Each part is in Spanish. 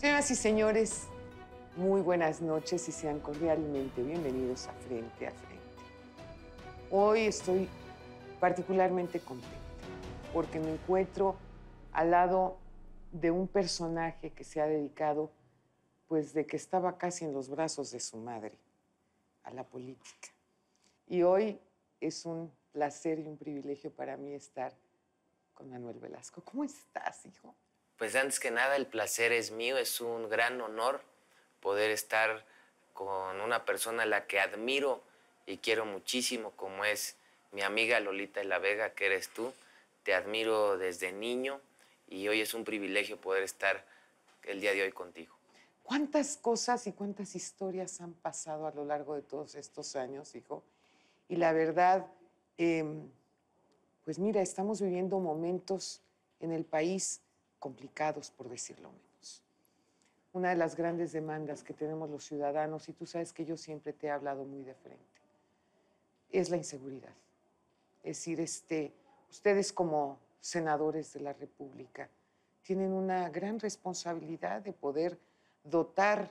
Señoras y señores, muy buenas noches y sean cordialmente bienvenidos a Frente a Frente. Hoy estoy particularmente contenta porque me encuentro al lado de un personaje que se ha dedicado, pues, de que estaba casi en los brazos de su madre, a la política. Y hoy es un placer y un privilegio para mí estar con Manuel Velasco. ¿Cómo estás, hijo? Pues antes que nada, el placer es mío, es un gran honor poder estar con una persona a la que admiro y quiero muchísimo, como es mi amiga Lolita de la Vega, que eres tú. Te admiro desde niño y hoy es un privilegio poder estar el día de hoy contigo. ¿Cuántas cosas y cuántas historias han pasado a lo largo de todos estos años, hijo? Y la verdad, pues mira, estamos viviendo momentos en el país complicados, por decirlo menos. Una de las grandes demandas que tenemos los ciudadanos, y tú sabes que yo siempre te he hablado muy de frente, es la inseguridad. Es decir, ustedes como senadores de la República tienen una gran responsabilidad de poder dotar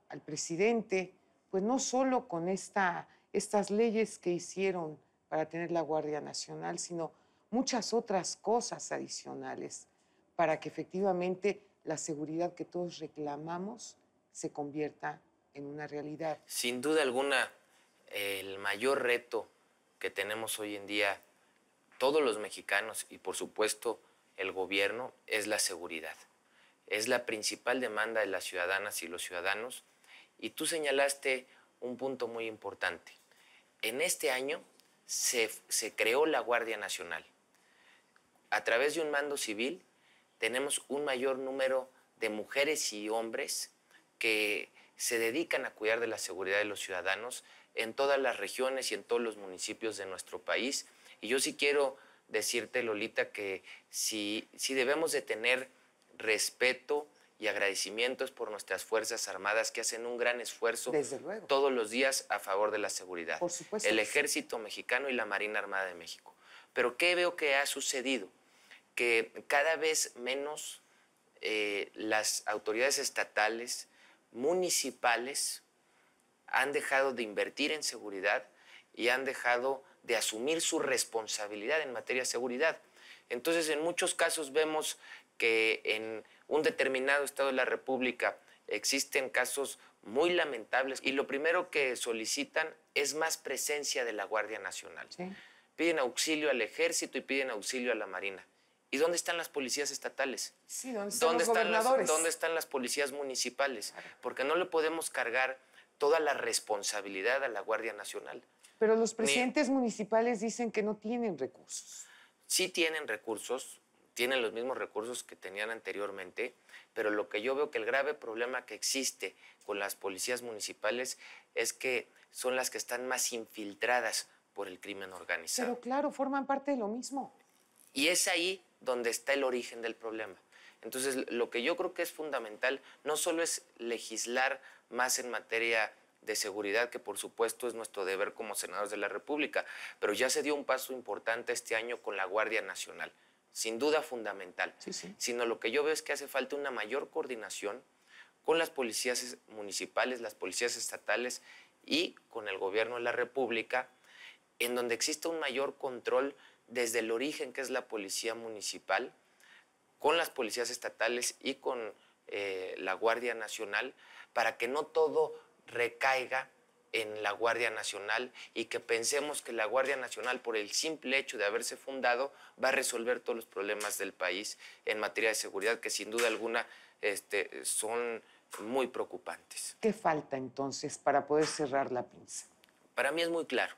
al presidente, pues no solo con estas leyes que hicieron para tener la Guardia Nacional, sino muchas otras cosas adicionales para que efectivamente la seguridad que todos reclamamos se convierta en una realidad. Sin duda alguna, el mayor reto que tenemos hoy en día, todos los mexicanos y por supuesto el gobierno, es la seguridad. Es la principal demanda de las ciudadanas y los ciudadanos. Y tú señalaste un punto muy importante. En este año se creó la Guardia Nacional. A través de un mando civil tenemos un mayor número de mujeres y hombres que se dedican a cuidar de la seguridad de los ciudadanos en todas las regiones y en todos los municipios de nuestro país. Y yo sí quiero decirte, Lolita, que sí debemos de tener respeto y agradecimientos por nuestras Fuerzas Armadas que hacen un gran esfuerzo Desde luego. todos los días a favor de la seguridad. Por supuesto. El Ejército Mexicano y la Marina Armada de México. Pero ¿qué veo que ha sucedido? Que cada vez menos las autoridades estatales, municipales, han dejado de invertir en seguridad y han dejado de asumir su responsabilidad en materia de seguridad. Entonces, en muchos casos vemos que en un determinado estado de la República existen casos muy lamentables y lo primero que solicitan es más presencia de la Guardia Nacional. Sí. Piden auxilio al Ejército y piden auxilio a la Marina. ¿Y dónde están las policías estatales? Sí, ¿dónde están los gobernadores? ¿Dónde están las policías municipales? Porque no le podemos cargar toda la responsabilidad a la Guardia Nacional. Pero los presidentes municipales dicen que no tienen recursos. Sí tienen recursos, tienen los mismos recursos que tenían anteriormente, pero lo que yo veo que el grave problema que existe con las policías municipales es que son las que están más infiltradas por el crimen organizado. Pero claro, forman parte de lo mismo. Y es ahí donde está el origen del problema. Entonces, lo que yo creo que es fundamental no solo es legislar más en materia de seguridad, que por supuesto es nuestro deber como senadores de la República, pero ya se dio un paso importante este año con la Guardia Nacional, sin duda fundamental. Sí, sí. Sino lo que yo veo es que hace falta una mayor coordinación con las policías municipales, las policías estatales y con el gobierno de la República, en donde exista un mayor control desde el origen, que es la policía municipal, con las policías estatales y con la Guardia Nacional, para que no todo recaiga en la Guardia Nacional y que pensemos que la Guardia Nacional, por el simple hecho de haberse fundado, va a resolver todos los problemas del país en materia de seguridad, que sin duda alguna son muy preocupantes. ¿Qué falta entonces para poder cerrar la pinza? Para mí es muy claro.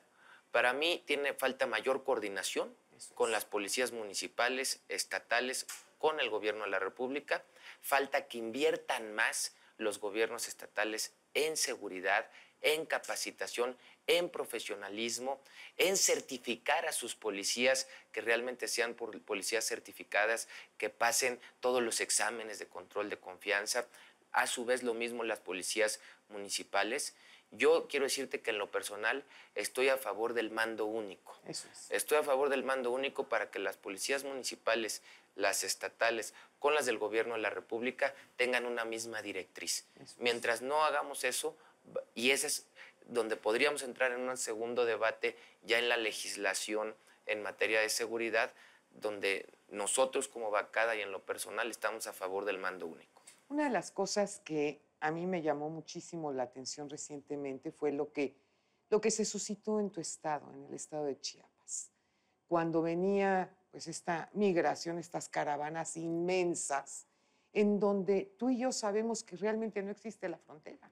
Para mí tiene falta mayor coordinación con las policías municipales, estatales, con el gobierno de la República. Falta que inviertan más los gobiernos estatales en seguridad, en capacitación, en profesionalismo, en certificar a sus policías, que realmente sean policías certificadas, que pasen todos los exámenes de control de confianza. A su vez, lo mismo las policías municipales. Yo quiero decirte que en lo personal estoy a favor del mando único. Eso es. Estoy a favor del mando único para que las policías municipales, las estatales, con las del gobierno de la República, tengan una misma directriz. Mientras no hagamos eso, y ese es donde podríamos entrar en un segundo debate ya en la legislación en materia de seguridad, donde nosotros como bancada y en lo personal estamos a favor del mando único. Una de las cosas que a mí me llamó muchísimo la atención recientemente fue lo que se suscitó en tu estado, en el estado de Chiapas, cuando venía pues esta migración, estas caravanas inmensas, en donde tú y yo sabemos que realmente no existe la frontera,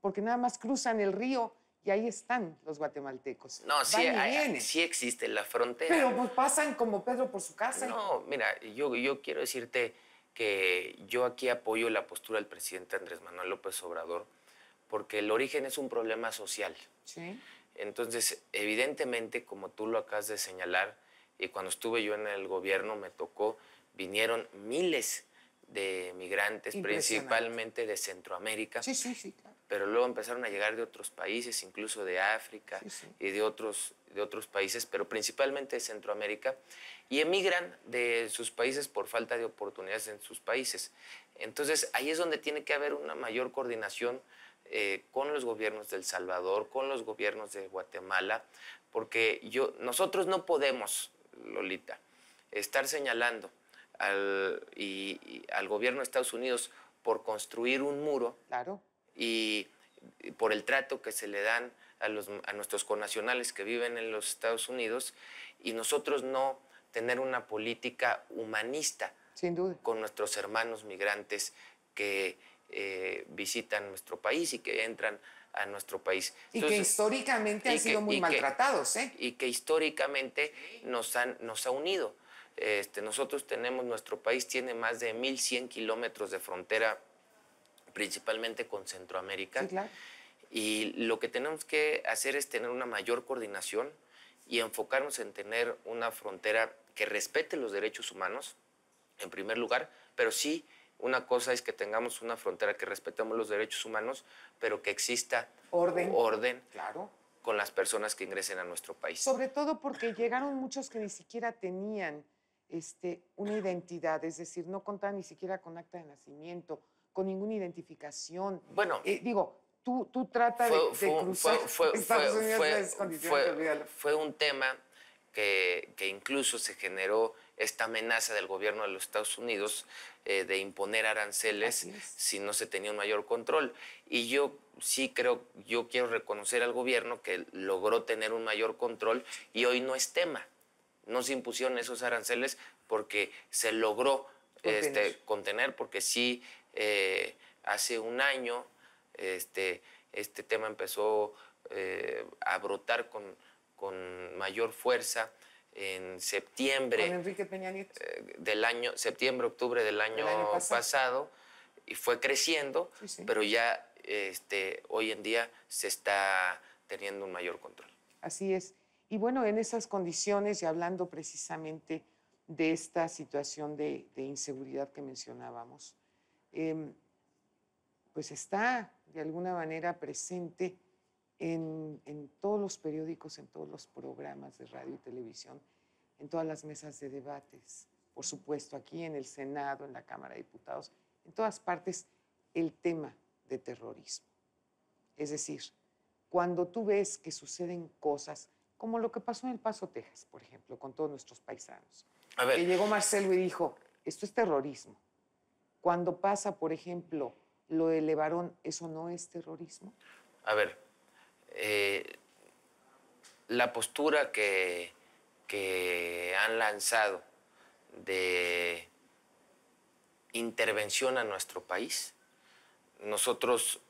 porque nada más cruzan el río y ahí están los guatemaltecos. No, sí existe la frontera. Pero pues pasan como Pedro por su casa. No, mira, yo quiero decirte que yo aquí apoyo la postura del presidente Andrés Manuel López Obrador, porque el origen es un problema social. Sí. Entonces, evidentemente, como tú lo acabas de señalar, y cuando estuve yo en el gobierno me tocó, vinieron miles de migrantes, principalmente de Centroamérica. Sí, sí, sí, claro. Pero luego empezaron a llegar de otros países, incluso de África y de otros países, pero principalmente de Centroamérica, y emigran de sus países por falta de oportunidades en sus países. Entonces, ahí es donde tiene que haber una mayor coordinación con los gobiernos de El Salvador, con los gobiernos de Guatemala, porque nosotros no podemos, Lolita, estar señalando al gobierno de Estados Unidos por construir un muro. Claro. Y por el trato que se le dan a nuestros connacionales que viven en los Estados Unidos, y nosotros no tener una política humanista. Sin duda. Con nuestros hermanos migrantes que visitan nuestro país y que entran a nuestro país. Y que históricamente han sido muy maltratados, ¿eh? Y que históricamente nos ha unido. Nosotros nuestro país tiene más de 1,100 kilómetros de frontera, principalmente con Centroamérica. Sí, claro. Y lo que tenemos que hacer es tener una mayor coordinación y enfocarnos en tener una frontera que respete los derechos humanos, en primer lugar, pero sí, una cosa es que tengamos una frontera que respetemos los derechos humanos, pero que exista orden claro, con las personas que ingresen a nuestro país. Sobre todo porque llegaron muchos que ni siquiera tenían una identidad, es decir, no contaban ni siquiera con acta de nacimiento, con ninguna identificación. Bueno, tú trata de cruzar Estados Unidos en esas condiciones. Fue un tema que incluso se generó esta amenaza del gobierno de los Estados Unidos de imponer aranceles si no se tenía un mayor control. Y yo quiero reconocer al gobierno que logró tener un mayor control y hoy no es tema. No se impusieron esos aranceles porque se logró contener, porque sí, hace un año este tema empezó a brotar con mayor fuerza en septiembre. Con Enrique Peña Nieto. Octubre del año pasado, y fue creciendo, pero ya hoy en día se está teniendo un mayor control. Así es. Y bueno, en esas condiciones, y hablando precisamente de esta situación de inseguridad que mencionábamos, pues está de alguna manera presente en todos los periódicos, en todos los programas de radio y televisión, en todas las mesas de debates, por supuesto, aquí en el Senado, en la Cámara de Diputados, en todas partes, el tema de terrorismo. Es decir, cuando tú ves que suceden cosas como lo que pasó en El Paso, Texas, por ejemplo, con todos nuestros paisanos, que llegó Marcelo y dijo, esto es terrorismo. Cuando pasa, por ejemplo, lo de Levarón, ¿eso no es terrorismo? A ver, la postura que han lanzado de intervención a nuestro país, nosotros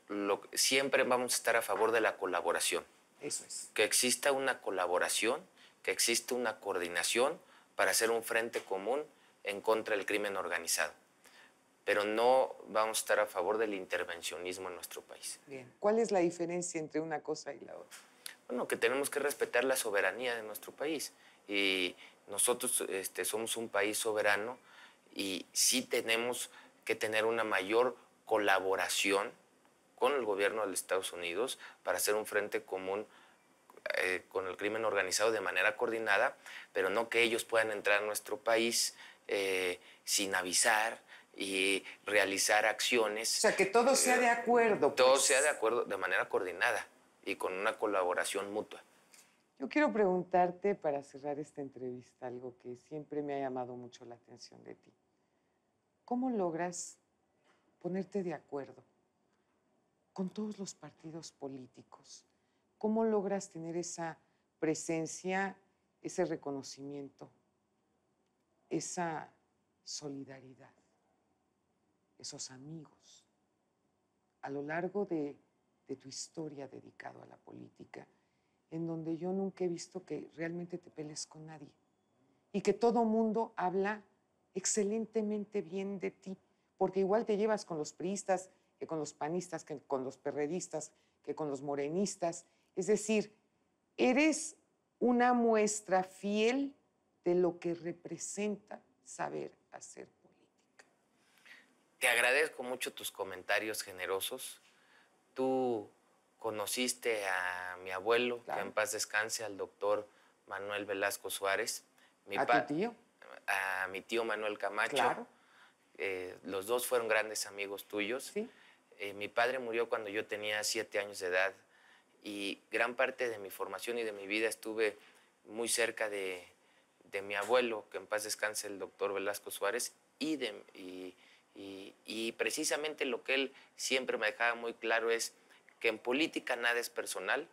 siempre vamos a estar a favor de la colaboración. Eso es. Que exista una colaboración, que exista una coordinación para hacer un frente común en contra del crimen organizado. Pero no vamos a estar a favor del intervencionismo en nuestro país. Bien. ¿Cuál es la diferencia entre una cosa y la otra? Bueno, que tenemos que respetar la soberanía de nuestro país. Y nosotros somos un país soberano y sí tenemos que tener una mayor colaboración con el gobierno de los Estados Unidos para hacer un frente común con el crimen organizado de manera coordinada, pero no que ellos puedan entrar a nuestro país sin avisar y realizar acciones. O sea, que todo sea de acuerdo. Todo pues. sea de acuerdo, de manera coordinada y con una colaboración mutua. Yo quiero preguntarte, para cerrar esta entrevista, algo que siempre me ha llamado mucho la atención de ti. ¿Cómo logras ponerte de acuerdo con todos los partidos políticos? ¿Cómo logras tener esa presencia, ese reconocimiento, esa solidaridad, esos amigos a lo largo de tu historia dedicado a la política, en donde yo nunca he visto que realmente te pelees con nadie y que todo mundo habla excelentemente bien de ti, porque igual te llevas con los priistas, que con los panistas, que con los perredistas, que con los morenistas. Es decir, eres una muestra fiel de lo que representa saber hacer política. Te agradezco mucho tus comentarios generosos. Tú conociste a mi abuelo, claro, que en paz descanse, al doctor Manuel Velasco Suárez. ¿A tu tío? A mi tío Manuel Camacho. Claro. Los dos fueron grandes amigos tuyos. Sí. Mi padre murió cuando yo tenía 7 años de edad y gran parte de mi formación y de mi vida estuve muy cerca de mi abuelo, que en paz descanse, el doctor Velasco Suárez, y precisamente lo que él siempre me dejaba muy claro es que en política nada es personal,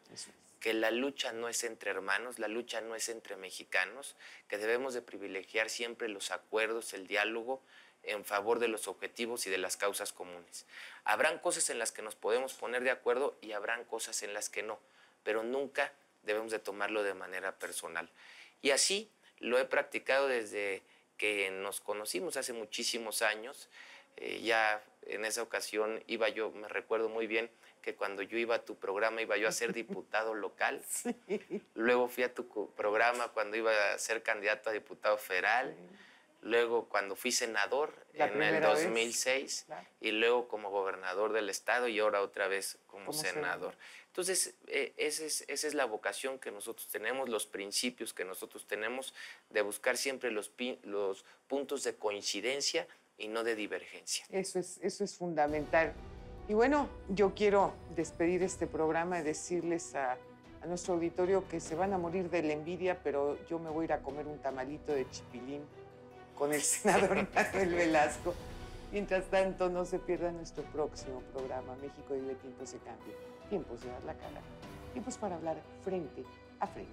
que la lucha no es entre hermanos, la lucha no es entre mexicanos, que debemos de privilegiar siempre los acuerdos, el diálogo en favor de los objetivos y de las causas comunes. Habrán cosas en las que nos podemos poner de acuerdo y habrán cosas en las que no, pero nunca debemos de tomarlo de manera personal. Y así lo he practicado desde que nos conocimos hace muchísimos años. Ya en esa ocasión iba yo, me recuerdo muy bien, que cuando yo iba a tu programa iba yo a ser diputado local. Sí. Luego fui a tu programa cuando iba a ser candidato a diputado federal. Sí. Luego cuando fui senador en el 2006. Claro. Y luego como gobernador del estado y ahora otra vez como senador. Entonces, esa es la vocación que nosotros tenemos, los principios que nosotros tenemos de buscar siempre los puntos de coincidencia y no de divergencia. Eso es fundamental. Y bueno, yo quiero despedir este programa y decirles a nuestro auditorio que se van a morir de la envidia, pero yo me voy a ir a comer un tamalito de chipilín con el senador Manuel Velasco. Mientras tanto, no se pierda nuestro próximo programa, México vive tiempos de cambio, tiempos de dar la cara, tiempos para hablar frente a frente.